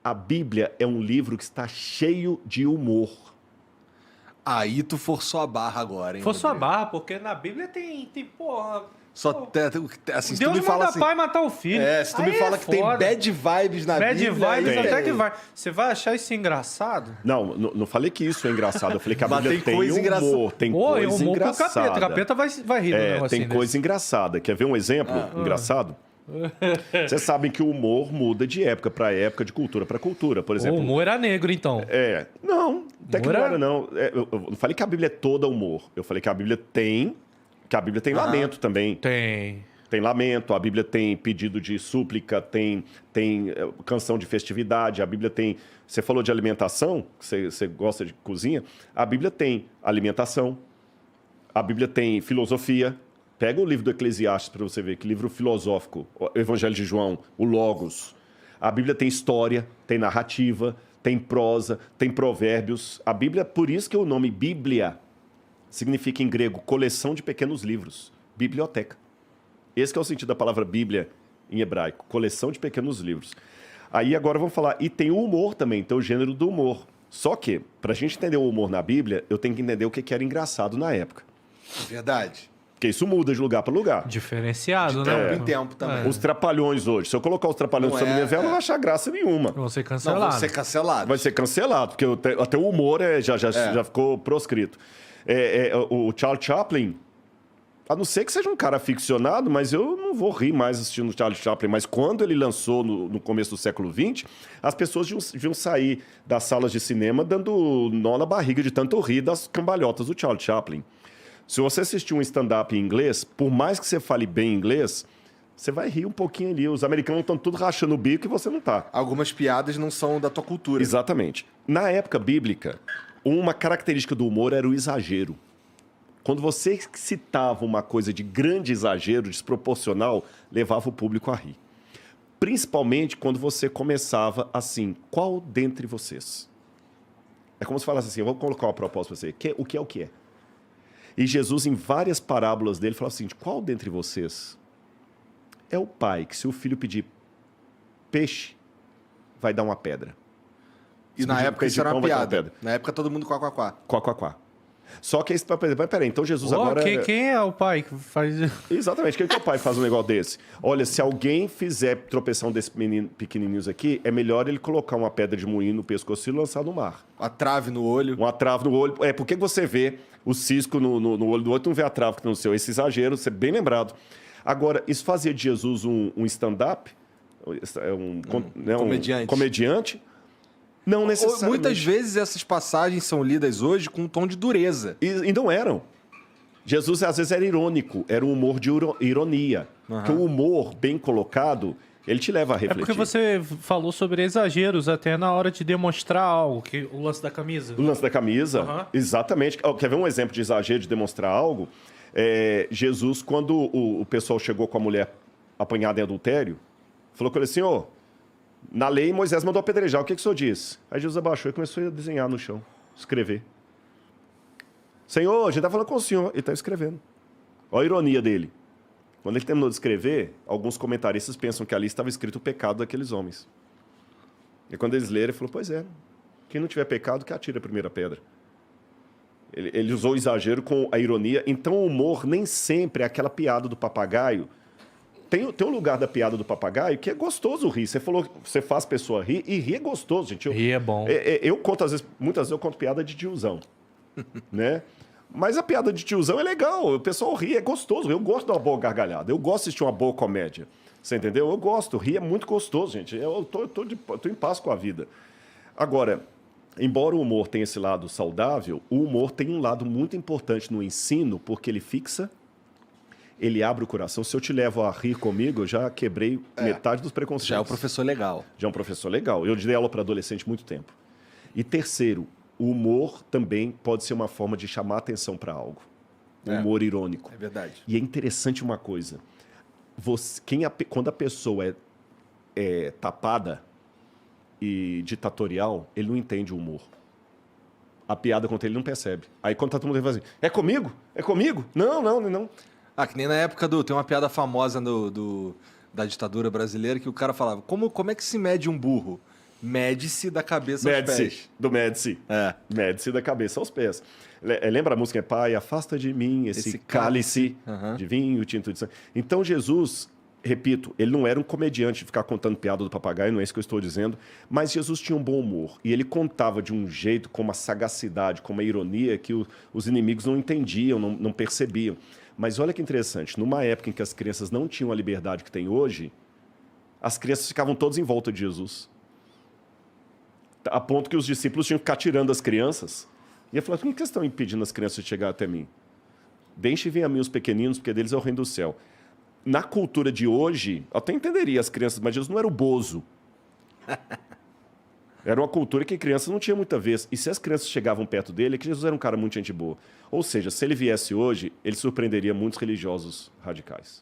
A Bíblia é um livro que está cheio de humor. Aí tu forçou a barra agora, hein? Forçou a Rodrigo? barra, porque na Bíblia tem porra... Só pô, assim, se tu Deus me fala manda assim, pai matar o filho. se tu me Aí fala é que tem foda. bad vibes na Bad Bíblia, vibes aí até que vai. Você vai achar isso engraçado? Não falei que isso é engraçado. Eu falei que a Mas Bíblia tem coisa tem humor, tem Pô, coisa humor pro capeta. engraçada. O capeta vai rir do negócio Tem assim coisa engraçada. Quer ver um exemplo engraçado? Vocês sabem que o humor muda de época para época, de cultura para cultura. Por desse. exemplo, O humor era negro, então. Não, até que não Humor era, não. Eu não falei que a Bíblia é toda humor. Eu falei que a Bíblia tem lamento também. Tem lamento, a Bíblia tem pedido de súplica, tem canção de festividade, a Bíblia tem... Você falou de alimentação, você gosta de cozinha, a Bíblia tem alimentação, a Bíblia tem filosofia. Pega o livro do Eclesiastes para você ver, que livro filosófico, o Evangelho de João, o Logos. A Bíblia tem história, tem narrativa, tem prosa, tem provérbios. A Bíblia, por isso que o nome Bíblia significa em grego coleção de pequenos livros, biblioteca. Esse que é o sentido da palavra Bíblia em hebraico, coleção de pequenos livros. Aí agora vamos falar, e tem o humor também, tem o gênero do humor. Só que, para a gente entender o humor na Bíblia, eu tenho que entender o que era engraçado na época. Verdade. Porque isso muda de lugar para lugar. Diferenciado, De né? tempo em tempo também. Os trapalhões hoje, se eu colocar os trapalhões Não sobre minha vela, não vai achar graça nenhuma. Vão ser Não, cancelados. vão ser cancelados. Vai ser cancelado, porque até o humor já ficou proscrito. O Charles Chaplin, a não ser que seja um cara ficcionado, mas eu não vou rir mais assistindo o Charles Chaplin. Mas quando ele lançou no começo do século XX, as pessoas deviam sair das salas de cinema dando nó na barriga de tanto rir das cambalhotas do Charles Chaplin. Se você assistir um stand-up em inglês, por mais que você fale bem inglês, você vai rir um pouquinho ali. Os americanos estão tudo rachando o bico e você não está. Algumas piadas não são da tua cultura. Exatamente. Na época bíblica, uma característica do humor era o exagero. Quando você citava uma coisa de grande exagero, desproporcional, levava o público a rir. Principalmente quando você começava assim, qual dentre vocês? É como se falasse assim, eu vou colocar uma proposta para você. O que é o que é? E Jesus, em várias parábolas dele, falava assim, qual dentre vocês é o pai que se o filho pedir peixe, vai dar uma pedra? E na época isso era uma piada. Na época todo mundo quá. Quá. Só que esse papai, peraí, então Jesus Ó, agora... quem é o pai que faz... Exatamente, quem que é o pai que faz um negócio desse? Olha, se alguém fizer tropeção desses pequenininhos aqui, é melhor ele colocar uma pedra de moinho no pescoço e lançar no mar. A trave no olho. Uma trave no olho. Por que você vê o cisco no olho do outro, não vê a trave que tem no seu? Esse exagero, você é bem lembrado. Agora, isso fazia de Jesus um stand-up? Comediante? Não necessariamente. Muitas vezes essas passagens são lidas hoje com um tom de dureza. E não eram. Jesus, às vezes, era irônico. Era um humor de ironia. Porque o humor bem colocado, ele te leva a É refletir. porque você falou sobre exageros até na hora de demonstrar algo, que o lance da camisa. O lance da camisa, exatamente. Quer ver um exemplo de exagero, de demonstrar algo? Jesus, quando o pessoal chegou com a mulher apanhada em adultério, falou com ele assim, na lei, Moisés mandou apedrejar. O que o senhor diz? Aí Jesus abaixou e começou a desenhar no chão, escrever. Senhor, a gente está falando com o senhor. Ele está escrevendo. Olha a ironia dele. Quando ele terminou de escrever, alguns comentaristas pensam que ali estava escrito o pecado daqueles homens. E quando eles leram, ele falou, pois é, quem não tiver pecado, que atire a primeira pedra. Ele usou o exagero com a ironia. Então o humor nem sempre é aquela piada do papagaio. Tem um lugar da piada do papagaio que é gostoso rir. Você falou que você faz pessoa rir, e rir é gostoso, gente. Rir é bom. Eu conto, muitas vezes eu conto piada de tiozão, né? Mas a piada de tiozão é legal, o pessoal ri, é gostoso. Eu gosto de uma boa gargalhada, eu gosto de assistir uma boa comédia. Você entendeu? Eu gosto, rir é muito gostoso, gente. Eu tô em paz com a vida. Agora, embora o humor tenha esse lado saudável, o humor tem um lado muito importante no ensino, porque ele fixa, ele abre o coração. Se eu te levo a rir comigo, eu já quebrei metade dos preconceitos. Já é um professor legal. Já é um professor legal. Eu dei aula para adolescente muito tempo. E terceiro, o humor também pode ser uma forma de chamar atenção para algo. O humor irônico. É verdade. E é interessante uma coisa. Quando a pessoa é tapada e ditatorial, ele não entende o humor. A piada contra ele não percebe. Aí quando tá todo mundo ele fala assim, é comigo? É comigo? Não. Que nem na época tem uma piada famosa da ditadura brasileira que o cara falava, como é que se mede um burro? Mede-se da cabeça aos pés. Do Médici. Mede-se da cabeça aos pés. Lembra a música? Pai, afasta de mim esse cálice de vinho tinto de sangue. Então, Jesus, repito, ele não era um comediante de ficar contando piada do papagaio, não é isso que eu estou dizendo, mas Jesus tinha um bom humor. E ele contava de um jeito, com uma sagacidade, com uma ironia que os inimigos não entendiam, não percebiam. Mas olha que interessante, numa época em que as crianças não tinham a liberdade que têm hoje, as crianças ficavam todas em volta de Jesus. A ponto que os discípulos tinham que ficar tirando as crianças. E eu falei, por que vocês estão impedindo as crianças de chegar até mim? Deixem vir a mim os pequeninos, porque deles é o reino do céu. Na cultura de hoje, eu até entenderia as crianças, mas Jesus não era o Bozo. Era uma cultura que crianças não tinham muita vez. E se as crianças chegavam perto dele, é que Jesus era um cara muito gente boa. Ou seja, se ele viesse hoje, ele surpreenderia muitos religiosos radicais.